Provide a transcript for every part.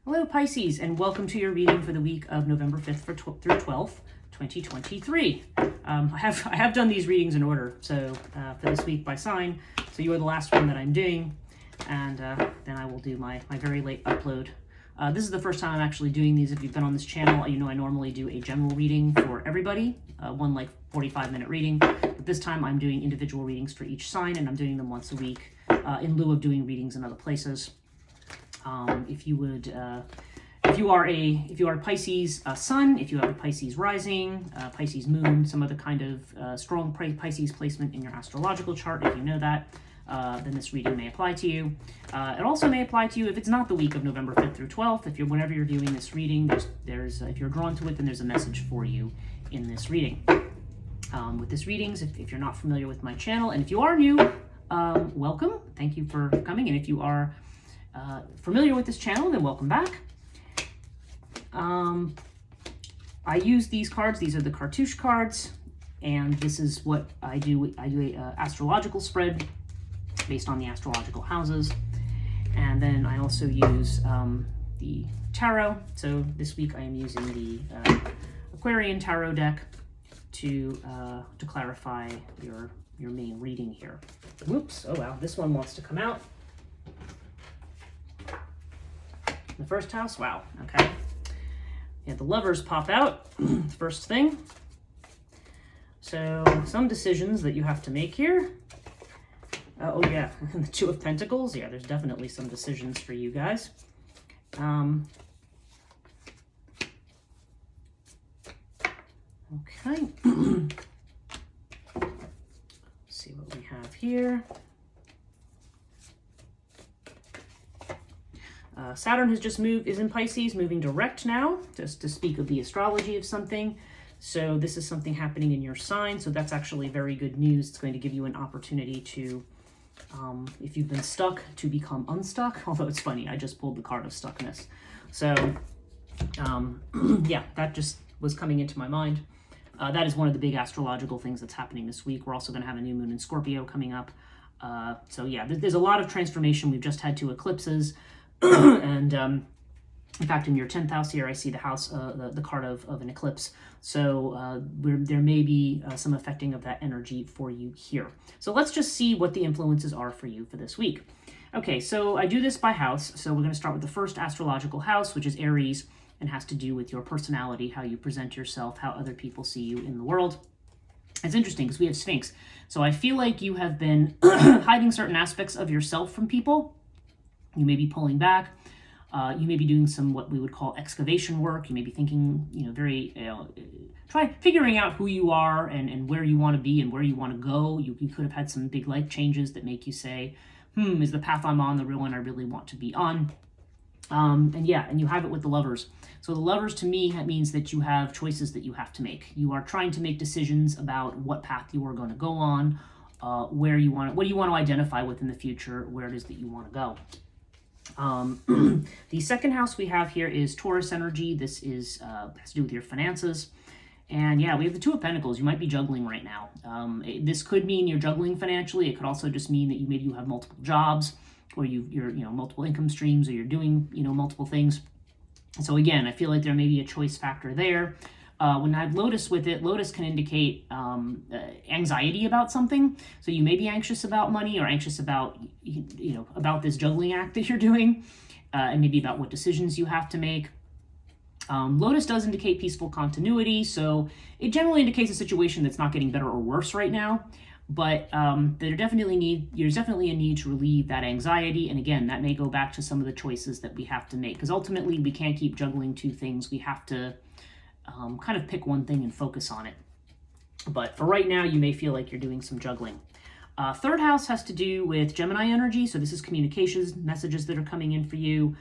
Hello Pisces, and welcome to your reading for the week of November 5th through 12th, 2023. I have done these readings in order, so for this week by sign. So you are the last one that I'm doing, and then I will do my very late upload. This is the first time I'm actually doing these. If you've been on this channel, you know I normally do a general reading for everybody, one like 45-minute reading. But this time I'm doing individual readings for each sign, and I'm doing them once a week in lieu of doing readings in other places. If you are a Pisces sun, if you have a Pisces rising, Pisces moon, some other kind of strong Pisces placement in your astrological chart, if you know that, then this reading may apply to you. It also may apply to you if it's not the week of November 5th through 12th. Whenever you're viewing this reading, if you're drawn to it, then there's a message for you in this reading. With this readings, if you're not familiar with my channel, and if you are new, welcome. Thank you for coming. And if you are familiar with this channel, then welcome back. I use these cards. These are the cartouche cards, and this is what I do. I do a astrological spread based on the astrological houses, and then I also use the tarot. So this week I am using the Aquarian tarot deck to clarify your main reading here. Whoops! Oh wow, this one wants to come out. The first house, wow, okay. Yeah, the lovers pop out, first thing. So, some decisions that you have to make here. Oh yeah, the Two of Pentacles. Yeah, there's definitely some decisions for you guys. Okay. Let's see what we have here. Saturn has just moved, is in Pisces, moving direct now, just to speak of the astrology of something. So this is something happening in your sign. So that's actually very good news. It's going to give you an opportunity to, if you've been stuck, to become unstuck. Although it's funny, I just pulled the card of stuckness. So yeah, that just was coming into my mind. That is one of the big astrological things that's happening this week. We're also going to have a new moon in Scorpio coming up. So yeah, there's a lot of transformation. We've just had 2 eclipses. And in fact, in your 10th house here, I see the house, the card of an eclipse. So there may be some affecting of that energy for you here. So let's just see what the influences are for you for this week. Okay, so I do this by house. So we're going to start with the first astrological house, which is Aries, and has to do with your personality, how you present yourself, how other people see you in the world. It's interesting because we have Sphinx. So I feel like you have been hiding certain aspects of yourself from people. You may be pulling back. You may be doing some what we would call excavation work. You may be thinking, figuring out who you are and where you want to be and where you want to go. You could have had some big life changes that make you say, is the path I'm on the real one I really want to be on? And you have it with the lovers. So the lovers to me means that you have choices that you have to make. You are trying to make decisions about what path you are going to go on, what do you want to identify with in the future, where it is that you want to go. The second house we have here is Taurus energy. This is has to do with your finances. And yeah, we have the Two of Pentacles. You might be juggling right now. This could mean you're juggling financially. It could also just mean that maybe you have multiple jobs, or you're multiple income streams, or you're doing multiple things. So again, I feel like there may be a choice factor there. When I have Lotus with it, Lotus can indicate anxiety about something. So you may be anxious about money, or anxious about about this juggling act that you're doing, and maybe about what decisions you have to make. Lotus does indicate peaceful continuity, so it generally indicates a situation that's not getting better or worse right now. But there's definitely a need to relieve that anxiety. And again, that may go back to some of the choices that we have to make, because ultimately we can't keep juggling 2 things. We have to kind of pick one thing and focus on it. But for right now, you may feel like you're doing some juggling. Third house has to do with Gemini energy. So this is communications, messages that are coming in for you.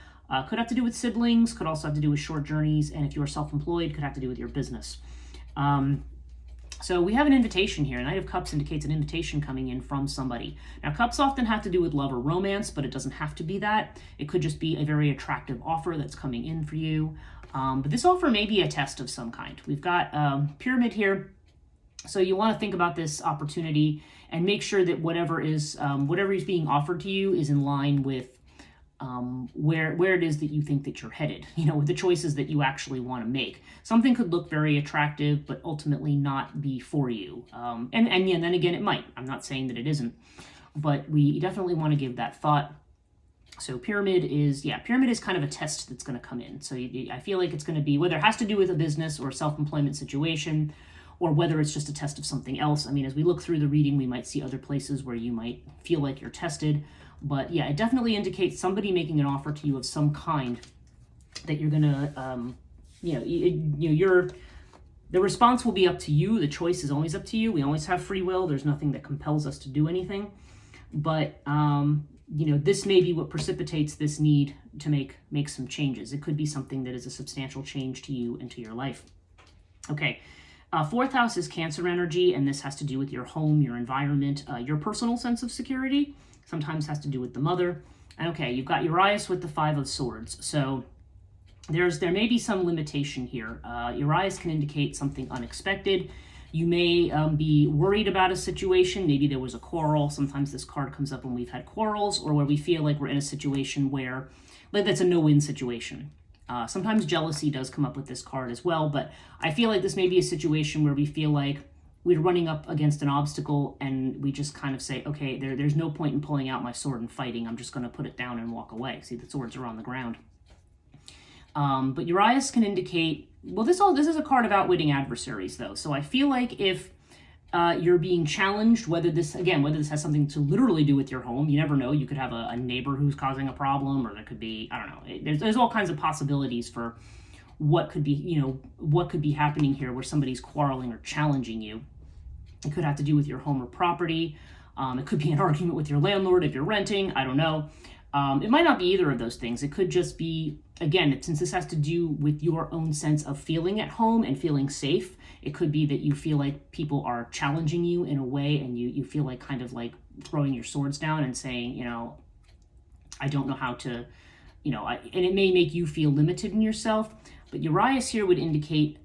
Could have to do with siblings, could also have to do with short journeys. And if you are self-employed, could have to do with your business. So we have an invitation here. Knight of Cups indicates an invitation coming in from somebody. Now, cups often have to do with love or romance, but it doesn't have to be that. It could just be a very attractive offer that's coming in for you. But this offer may be a test of some kind. We've got Pyramid here. So you want to think about this opportunity and make sure that whatever is being offered to you is in line with where it is that you think that you're headed, with the choices that you actually want to make. Something could look very attractive, but ultimately not be for you. And then again, it might. I'm not saying that it isn't, but we definitely want to give that thought. So pyramid is kind of a test that's going to come in. So I feel like it's going to be, whether it has to do with a business or self-employment situation, or whether it's just a test of something else. I mean, as we look through the reading, we might see other places where you might feel like you're tested. But yeah, it definitely indicates somebody making an offer to you of some kind that you're going to, the response will be up to you. The choice is always up to you. We always have free will. There's nothing that compels us to do anything. But, this may be what precipitates this need to make some changes. It could be something that is a substantial change to you and to your life. Okay. Fourth house is Cancer energy, and this has to do with your home, your environment, your personal sense of security. Sometimes has to do with the mother. And okay, you've got Urias with the Five of Swords. So there may be some limitation here. Urias can indicate something unexpected. You may be worried about a situation. Maybe there was a quarrel. Sometimes this card comes up when we've had quarrels, or where we feel like we're in a situation where, that's a no-win situation. Sometimes jealousy does come up with this card as well, but I feel like this may be a situation where we feel like we're running up against an obstacle and we just kind of say, okay, there's no point in pulling out my sword and fighting. I'm just going to put it down and walk away. See, the swords are on the ground. But Urias can indicate, this is a card of outwitting adversaries, though. So I feel like if you're being challenged, whether this has something to literally do with your home, you never know. You could have a neighbor who's causing a problem, or there could be, I don't know. There's all kinds of possibilities for what could be happening here where somebody's quarreling or challenging you. It could have to do with your home or property. It could be an argument with your landlord if you're renting. I don't know. It might not be either of those things. It could just be, again, since this has to do with your own sense of feeling at home and feeling safe, it could be that you feel like people are challenging you in a way, and you feel like kind of like throwing your swords down and saying, I don't know how to, and it may make you feel limited in yourself. But Urias here would indicate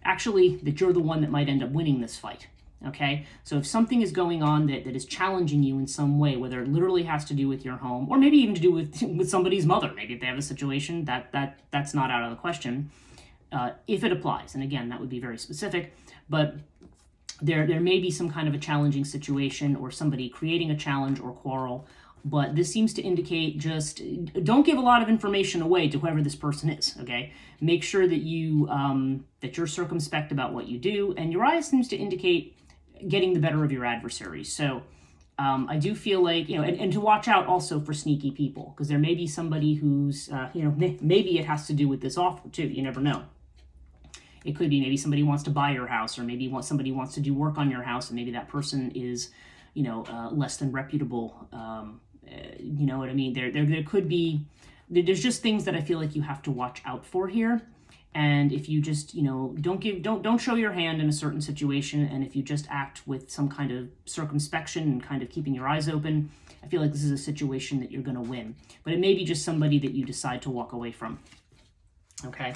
actually that you're the one that might end up winning this fight. Okay, so if something is going on that is challenging you in some way, whether it literally has to do with your home, or maybe even to do with somebody's mother, maybe if they have a situation that's not out of the question, if it applies. And again, that would be very specific, but there may be some kind of a challenging situation or somebody creating a challenge or quarrel. But this seems to indicate just don't give a lot of information away to whoever this person is, okay? Make sure that you're circumspect about what you do. And Urias seems to indicate getting the better of your adversaries. So I do feel like, and to watch out also for sneaky people, because there may be somebody who's, maybe it has to do with this offer too. You never know. It could be maybe somebody wants to buy your house, or maybe somebody wants to do work on your house, and maybe that person is, less than reputable. You know what I mean? There could be, there's just things that I feel like you have to watch out for here. And if you just, don't show your hand in a certain situation, and if you just act with some kind of circumspection and kind of keeping your eyes open, I feel like this is a situation that you're going to win. But it may be just somebody that you decide to walk away from. Okay.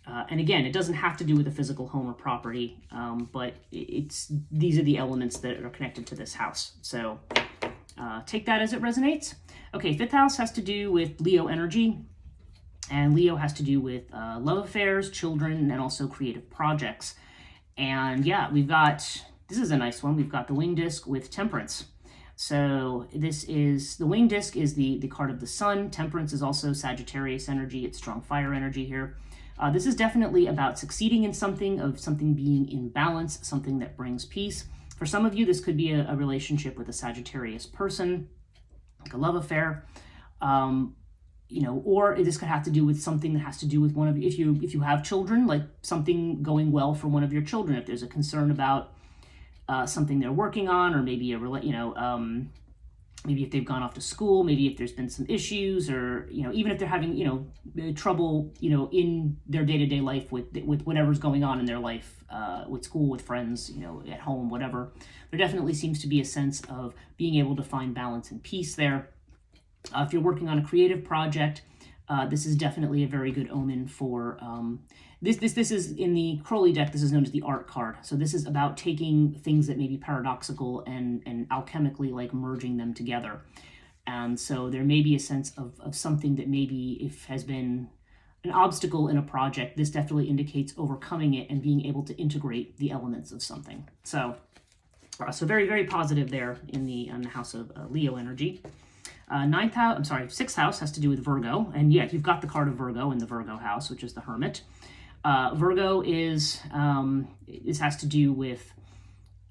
And again, it doesn't have to do with a physical home or property, but these are the elements that are connected to this house. So take that as it resonates. Okay, fifth house has to do with Leo energy. And Leo has to do with love affairs, children, and also creative projects. And yeah, this is a nice one. We've got the wing disc with temperance. So the wing disc is the card of the sun. Temperance is also Sagittarius energy. It's strong fire energy here. This is definitely about succeeding in something being in balance, something that brings peace. For some of you, this could be a relationship with a Sagittarius person, like a love affair. Or this could have to do with something that has to do with one of you. If you have children, like something going well for one of your children. If there's a concern about something they're working on, or maybe maybe if they've gone off to school, maybe if there's been some issues, or even if they're having trouble in their day-to-day life with whatever's going on in their life, with school, with friends, at home, whatever. There definitely seems to be a sense of being able to find balance and peace there. If you're working on a creative project, this is definitely a very good omen for this is in the Crowley deck. This is known as the art card. So this is about taking things that may be paradoxical and alchemically like merging them together. And so there may be a sense of something that maybe if has been an obstacle in a project, this definitely indicates overcoming it and being able to integrate the elements of something. So very, very positive there in the house of Leo energy. Sixth house has to do with Virgo. And yeah, you've got the card of Virgo in the Virgo house, which is the Hermit. Virgo is, this has to do with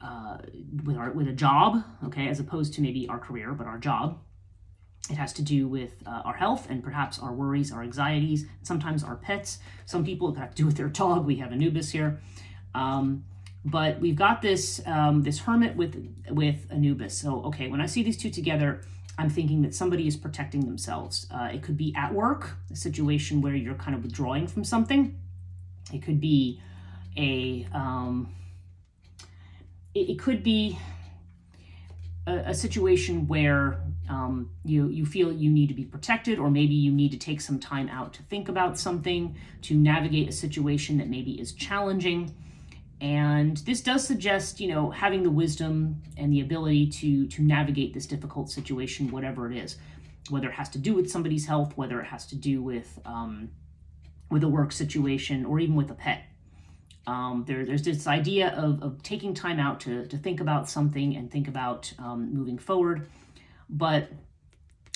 a job, okay, as opposed to maybe our career, but our job. It has to do with our health and perhaps our worries, our anxieties, sometimes our pets. Some people it have to do with their dog. We have Anubis here. But we've got this this Hermit with Anubis. So, okay, when I see these two together, I'm thinking that somebody is protecting themselves. It could be at work, a situation where you're kind of withdrawing from something. It could be it could be a situation where you feel you need to be protected, or maybe you need to take some time out to think about something, to navigate a situation that maybe is challenging. And this does suggest, having the wisdom and the ability to navigate this difficult situation, whatever it is, whether it has to do with somebody's health, whether it has to do with a work situation, or even with a pet. There's this idea of taking time out to think about something and think about moving forward. But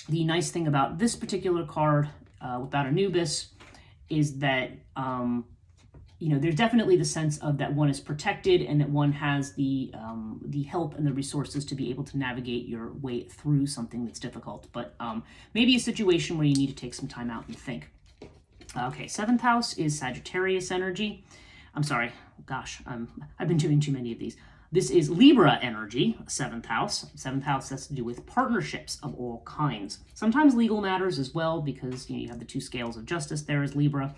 the nice thing about this particular card, about Anubis, is that there's definitely the sense of that one is protected and that one has the help and the resources to be able to navigate your way through something that's difficult. But maybe a situation where you need to take some time out and think. Okay, seventh house is Sagittarius energy. I'm sorry, gosh, I've been doing too many of these. This is Libra energy, seventh house. Seventh house has to do with partnerships of all kinds. Sometimes legal matters as well, because you have the two scales of justice there as Libra.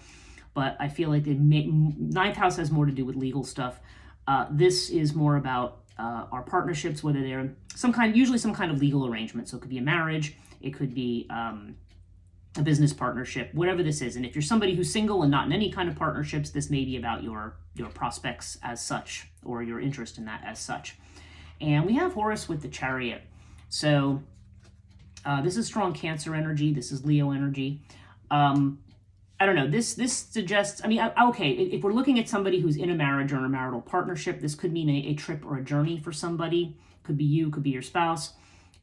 But I feel like ninth house has more to do with legal stuff. This is more about our partnerships, whether they're usually some kind of legal arrangement. So it could be a marriage, it could be a business partnership, whatever this is. And if you're somebody who's single and not in any kind of partnerships, this may be about your prospects as such, or your interest in that as such. And we have Horus with the Chariot. So this is strong Cancer energy. This is Leo energy. I don't know. This suggests, okay, if we're looking at somebody who's in a marriage or in a marital partnership, this could mean a trip or a journey for somebody. Could be you, could be your spouse.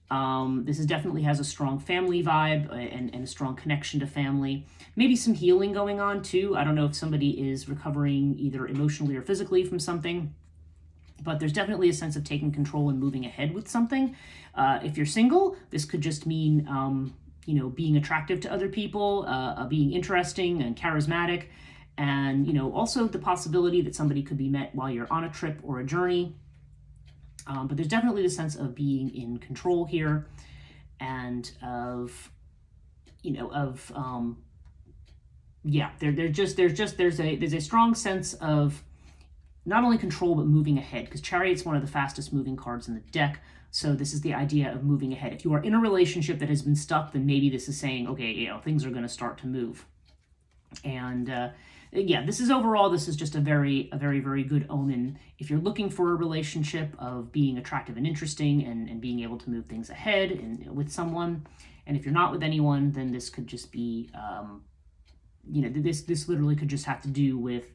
This definitely has a strong family vibe and a strong connection to family. Maybe some healing going on too. I don't know if somebody is recovering either emotionally or physically from something, but there's definitely a sense of taking control and moving ahead with something. If you're single, this could just mean, being attractive to other people, being interesting and charismatic, and, also the possibility that somebody could be met while you're on a trip or a journey. But there's definitely the sense of being in control here, and there's a strong sense of not only control but moving ahead, because Chariot's one of the fastest moving cards in the deck. So this is the idea of moving ahead. If you are in a relationship that has been stuck, then maybe this is saying, okay, things are going to start to move. And this is just a very, very good omen. If you're looking for a relationship of being attractive and interesting and being able to move things ahead and with someone, and if you're not with anyone, then this could just be, this literally could just have to do with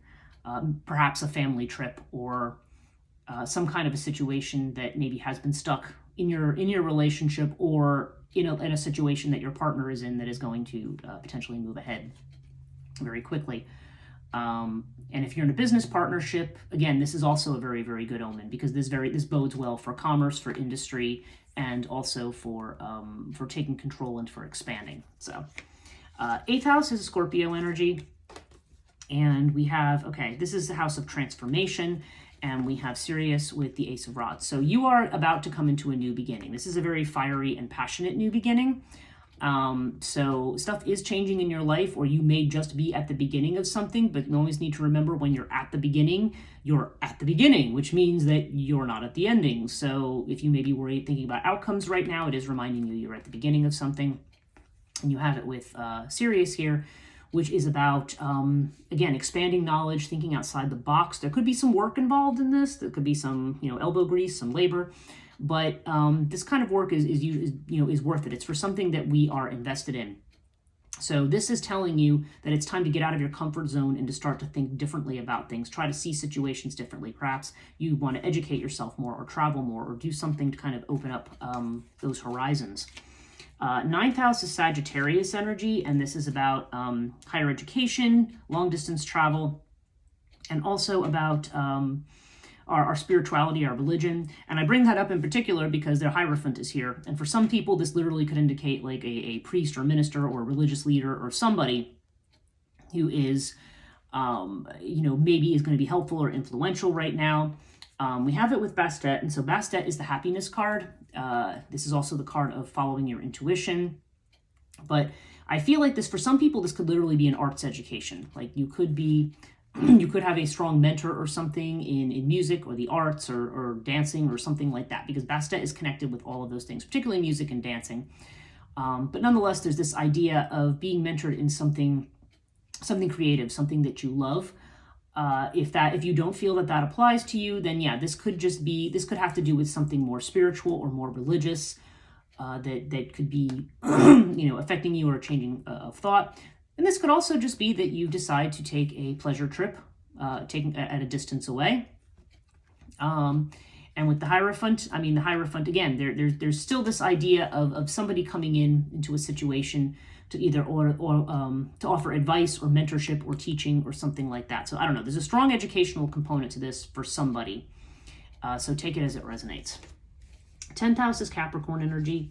perhaps a family trip, or some kind of a situation that maybe has been stuck in your relationship, or in a situation that your partner is in that is going to potentially move ahead very quickly. And if you're in a business partnership, again, this is also a very, very good omen, because this bodes well for commerce, for industry, and also for taking control and for expanding. So, eighth house is Scorpio energy, and we have this is the house of transformation, and we have Sirius with the Ace of Rods. So you are about to come into a new beginning. This is a very fiery and passionate new beginning. So stuff is changing in your life, or you may just be at the beginning of something, but you always need to remember, when you're at the beginning, which means that you're not at the ending. So if you may be worried, thinking about outcomes right now, it is reminding you you're at the beginning of something. And you have it with Sirius here, which is about, again, expanding knowledge, thinking outside the box. There could be some work involved in this. There could be some, elbow grease, some labor. But this kind of work is worth it. It's for something that we are invested in. So this is telling you that it's time to get out of your comfort zone and to start to think differently about things. Try to see situations differently. Perhaps you want to educate yourself more, or travel more, or do something to kind of open up those horizons. Ninth house is Sagittarius energy, and this is about higher education, long distance travel, and also about our spirituality, our religion. And I bring that up in particular because their Hierophant is here. And for some people, this literally could indicate like a priest or minister or a religious leader or somebody who is, maybe is going to be helpful or influential right now. We have it with Bastet. And so Bastet is the happiness card. This is also the card of following your intuition. But I feel like this, for some people, this could literally be an arts education. Like you could have a strong mentor or something in music or the arts or dancing or something like that, because Bastet is connected with all of those things, particularly music and dancing. But nonetheless, there's this idea of being mentored in something creative, something that you love. If you don't feel that applies to you, then yeah, this could have to do with something more spiritual or more religious, that could be, affecting you or changing of thought. And this could also just be that you decide to take a pleasure trip, taking at a distance away. And with the Hierophant, again, there's still this idea of somebody coming into a situation to either to offer advice or mentorship or teaching or something like that. So I don't know. There's a strong educational component to this for somebody. So take it as it resonates. 10th house is Capricorn energy,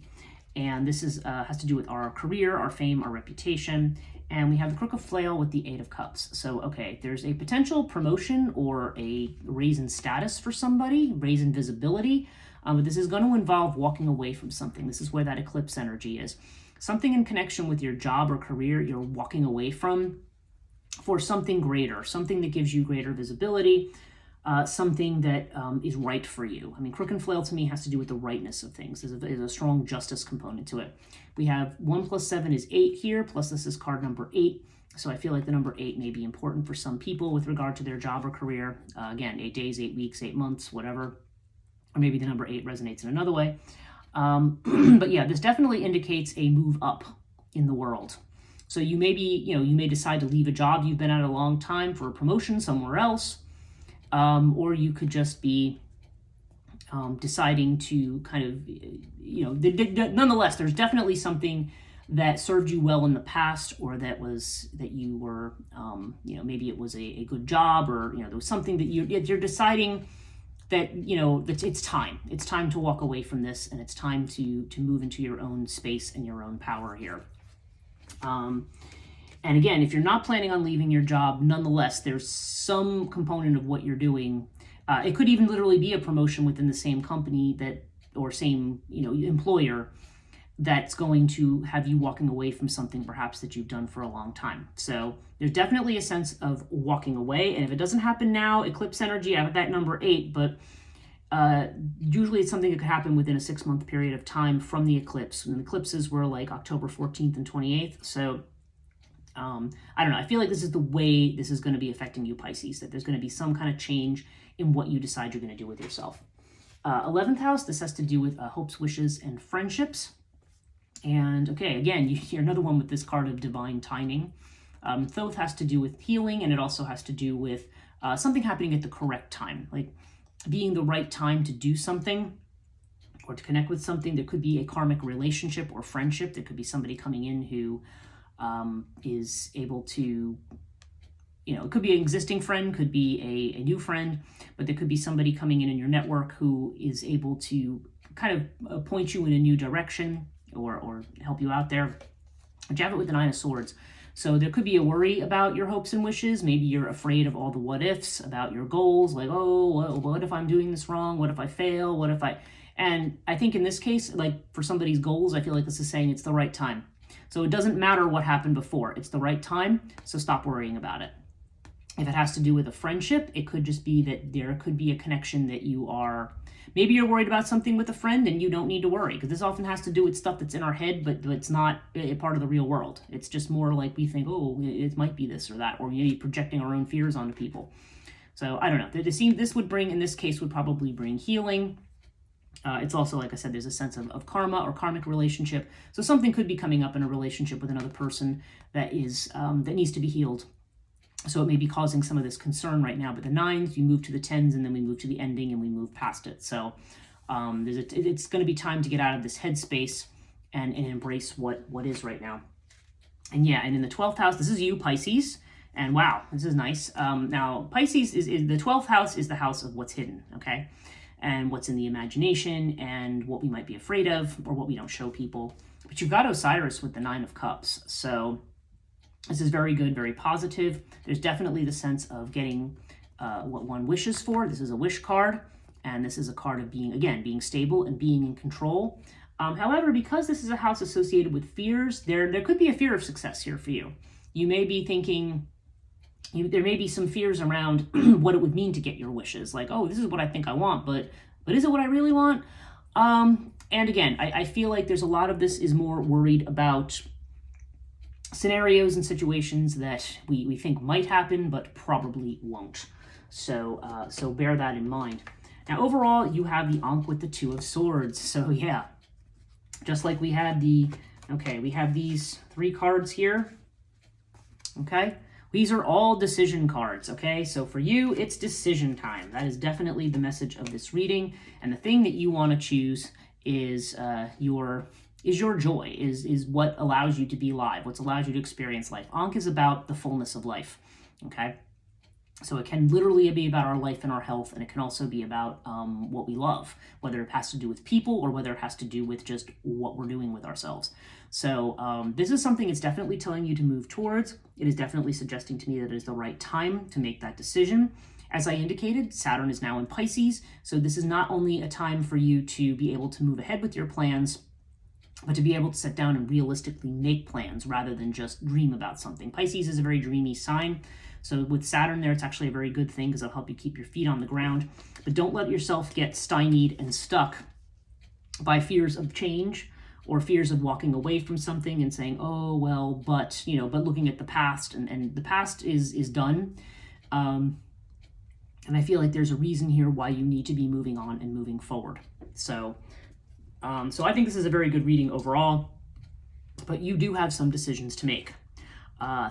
and this has to do with our career, our fame, our reputation. And we have the Crook of Flail with the 8 of Cups. So, okay, there's a potential promotion or a raise in status for somebody, raise in visibility. But this is going to involve walking away from something. This is where that eclipse energy is. Something in connection with your job or career you're walking away from for something greater, something that gives you greater visibility, something that is right for you. I mean, Crook and Flail to me has to do with the rightness of things. There's a strong justice component to it. We have 1 + 7 is 8 here, plus this is card number 8. So I feel like the number 8 may be important for some people with regard to their job or career. Again, 8 days, 8 weeks, 8 months, whatever. Or maybe the number 8 resonates in another way. But yeah, this definitely indicates a move up in the world. So you may decide to leave a job you've been at a long time for a promotion somewhere else. Or you could just be deciding to kind of, nonetheless, there's definitely something that served you well in the past, or that you were, maybe it was a good job, or, there was something that you're deciding that, that it's time to walk away from this, and it's time to move into your own space and your own power here. And again, if you're not planning on leaving your job, nonetheless, there's some component of what you're doing. It could even literally be a promotion within the same company or same, employer, that's going to have you walking away from something perhaps that you've done for a long time. So there's definitely a sense of walking away. And if it doesn't happen now, eclipse energy, I have that number 8, but usually it's something that could happen within a 6-month period of time from the eclipse. And the eclipses were like October 14th and 28th. So I don't know. I feel like this is the way this is going to be affecting you, Pisces, that there's going to be some kind of change in what you decide you're going to do with yourself. 11th house, this has to do with hopes, wishes, and friendships. And okay, again, you're another one with this card of divine timing. Thoth has to do with healing, and it also has to do with something happening at the correct time, like being the right time to do something or to connect with something. There could be a karmic relationship or friendship. There could be somebody coming in who is able to, it could be an existing friend, could be a new friend, but there could be somebody coming in your network who is able to kind of point you in a new direction or help you out there. But you have it with the 9 of Swords. So there could be a worry about your hopes and wishes. Maybe you're afraid of all the what ifs about your goals, like, oh, what if I'm doing this wrong? What if I fail? And I think in this case, like for somebody's goals, I feel like this is saying it's the right time. So it doesn't matter what happened before. It's the right time, so stop worrying about it. If it has to do with a friendship, it could just be that there could be a connection that maybe you're worried about something with a friend and you don't need to worry, because this often has to do with stuff that's in our head, but it's not a part of the real world. It's just more like we think, oh, it might be this or that, or maybe projecting our own fears onto people. So I don't know. This would bring, in this case, would probably bring healing. It's also, like I said, there's a sense of karma or karmic relationship. So something could be coming up in a relationship with another person that that needs to be healed. So it may be causing some of this concern right now. But the 9s, you move to the 10s, and then we move to the ending, and we move past it. So it's going to be time to get out of this headspace and embrace what is right now. And yeah, and in the 12th house, this is you, Pisces. And wow, this is nice. Now, Pisces is the 12th house is the house of what's hidden, okay? And what's in the imagination and what we might be afraid of or what we don't show people. But you've got Osiris with the 9 of Cups. So this is very good, very positive. There's definitely the sense of getting what one wishes for. This is a wish card. And this is a card of being stable and being in control. However, because this is a house associated with fears, there could be a fear of success here for you. You may be thinking, there may be some fears around what it would mean to get your wishes. Like, oh, this is what I think I want, but is it what I really want? And again, I feel like there's a lot of this is more worried about scenarios and situations that we think might happen, but probably won't. So bear that in mind. Now, overall, you have the Ankh with the 2 of Swords. So yeah, just like we had we have these 3 cards here. Okay, these are all decision cards. Okay, so for you, it's decision time. That is definitely the message of this reading. And the thing that you want to choose is your joy, is what allows you to be alive, what allows you to experience life. Ankh is about the fullness of life. Okay. So it can literally be about our life and our health, and it can also be about what we love, whether it has to do with people or whether it has to do with just what we're doing with ourselves. So this is something it's definitely telling you to move towards. It is definitely suggesting to me that it is the right time to make that decision. As I indicated, Saturn is now in Pisces, so this is not only a time for you to be able to move ahead with your plans, but to be able to sit down and realistically make plans rather than just dream about something. Pisces is a very dreamy sign. So with Saturn there, it's actually a very good thing because it'll help you keep your feet on the ground. But don't let yourself get stymied and stuck by fears of change or fears of walking away from something and saying, oh, well, but looking at the past, and the past is done. And I feel like there's a reason here why you need to be moving on and moving forward. So I think this is a very good reading overall, but you do have some decisions to make.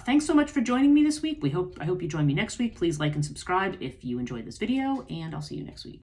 Thanks so much for joining me this week. I hope you join me next week. Please like and subscribe if you enjoyed this video, and I'll see you next week.